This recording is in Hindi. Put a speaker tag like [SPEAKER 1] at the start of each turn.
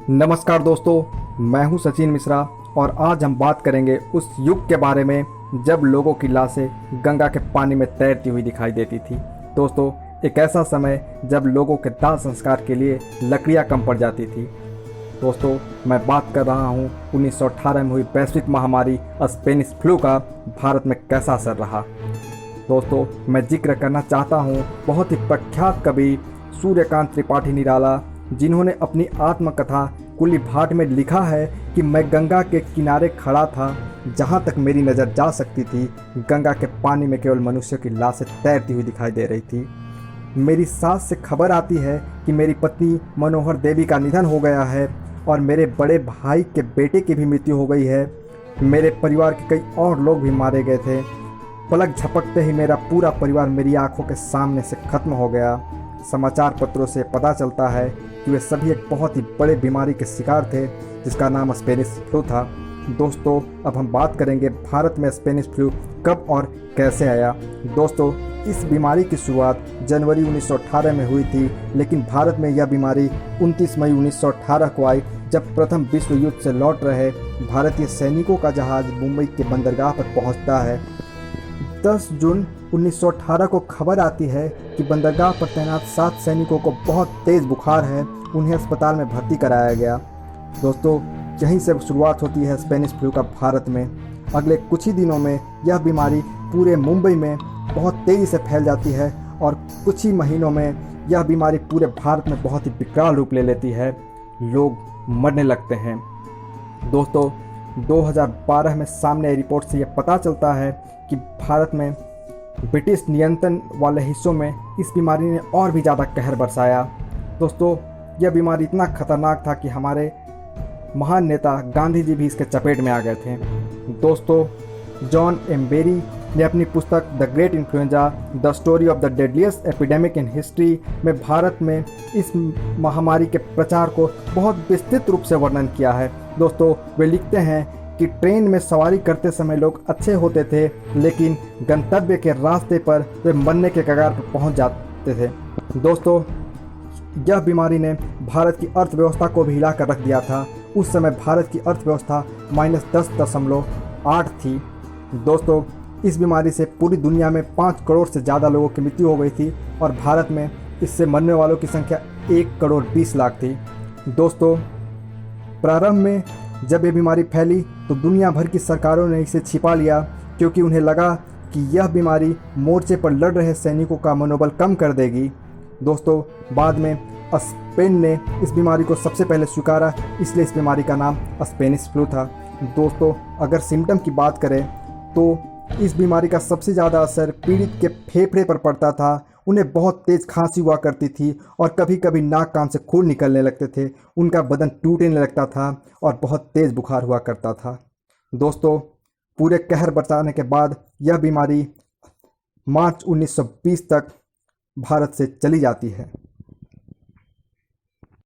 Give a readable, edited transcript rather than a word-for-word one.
[SPEAKER 1] नमस्कार दोस्तों, मैं हूं सचिन मिश्रा और आज हम बात करेंगे उस युग के बारे में जब लोगों की लाशें गंगा के पानी में तैरती हुई दिखाई देती थी। दोस्तों, एक ऐसा समय जब लोगों के दाह संस्कार के लिए लकड़ियां कम पड़ जाती थी। दोस्तों, मैं बात कर रहा हूं 1918 में हुई वैश्विक महामारी स्पेनिश फ्लू का भारत में कैसा असर रहा। दोस्तों, मैं जिक्र करना चाहता हूं बहुत ही प्रख्यात कवि सूर्यकांत त्रिपाठी निराला, जिन्होंने अपनी आत्मकथा कुली भाट में लिखा है कि मैं गंगा के किनारे खड़ा था, जहाँ तक मेरी नज़र जा सकती थी गंगा के पानी में केवल मनुष्यों की लाशें तैरती हुई दिखाई दे रही थी। मेरी सास से खबर आती है कि मेरी पत्नी मनोहर देवी का निधन हो गया है और मेरे बड़े भाई के बेटे की भी मृत्यु हो गई है। मेरे परिवार के कई और लोग भी मारे गए थे। पलक झपकते ही मेरा पूरा परिवार मेरी आंखों के सामने से खत्म हो गया। समाचार पत्रों से पता चलता है कि वे सभी एक बहुत ही बड़े बीमारी के शिकार थे, जिसका नाम स्पेनिश फ्लू था। दोस्तों, अब हम बात करेंगे भारत में स्पेनिश फ्लू कब और कैसे आया। दोस्तों, इस बीमारी की शुरुआत जनवरी 1918 में हुई थी, लेकिन भारत में यह बीमारी 29 मई 1918 को आई, जब प्रथम विश्व युद्ध से लौट रहे भारतीय सैनिकों का जहाज मुंबई के बंदरगाह पर पहुंचता है। 10 जून 1918 को खबर आती है कि बंदरगाह पर तैनात 7 सैनिकों को बहुत तेज़ बुखार है, उन्हें अस्पताल में भर्ती कराया गया। दोस्तों, यहीं से शुरुआत होती है स्पेनिश फ्लू का भारत में। अगले कुछ ही दिनों में यह बीमारी पूरे मुंबई में बहुत तेज़ी से फैल जाती है और कुछ ही महीनों में यह बीमारी पूरे भारत में बहुत ही विकराल रूप ले लेती है। लोग मरने लगते हैं। दोस्तों, 2012 में सामने आई रिपोर्ट से यह पता चलता है कि भारत में ब्रिटिश नियंत्रण वाले हिस्सों में इस बीमारी ने और भी ज़्यादा कहर बरसाया। दोस्तों, यह बीमारी इतना खतरनाक था कि हमारे महान नेता गांधी जी भी इसके चपेट में आ गए थे। दोस्तों, जॉन एम बेरी ने अपनी पुस्तक the great influenza the story of the deadliest epidemic in history में भारत में इस महामारी के प्रचार को बहुत विस्तृत रूप से वर्णन किया है। दोस्तों, वे लिखते हैं कि ट्रेन में सवारी करते समय लोग अच्छे होते थे, लेकिन गंतव्य के रास्ते पर वे मरने के कगार पर पहुंच जाते थे। दोस्तों, यह बीमारी ने भारत की अर्थव्यवस्था को भी हिलाकर रख दिया था। उस समय भारत की अर्थव्यवस्था -10.8 थी। दोस्तों, इस बीमारी से पूरी दुनिया में 5 करोड़ से ज़्यादा लोगों की मृत्यु हो गई थी और भारत में इससे मरने वालों की संख्या 1 करोड़ 20 लाख थी। दोस्तों, प्रारंभ में जब ये बीमारी फैली तो दुनिया भर की सरकारों ने इसे छिपा लिया, क्योंकि उन्हें लगा कि यह बीमारी मोर्चे पर लड़ रहे सैनिकों का मनोबल कम कर देगी। दोस्तों, बाद में स्पेन ने इस बीमारी को सबसे पहले स्वीकारा, इसलिए इस बीमारी का नाम स्पेनिश फ्लू था। दोस्तों, अगर सिम्टम की बात करें तो इस बीमारी का सबसे ज़्यादा असर पीड़ित के फेफड़े पर पड़ता था। उन्हें बहुत तेज़ खांसी हुआ करती थी और कभी कभी नाक कान से खून निकलने लगते थे। उनका बदन टूटने लगता था और बहुत तेज़ बुखार हुआ करता था। दोस्तों, पूरे कहर बरसाने के बाद यह बीमारी मार्च 1920 तक भारत से चली जाती है।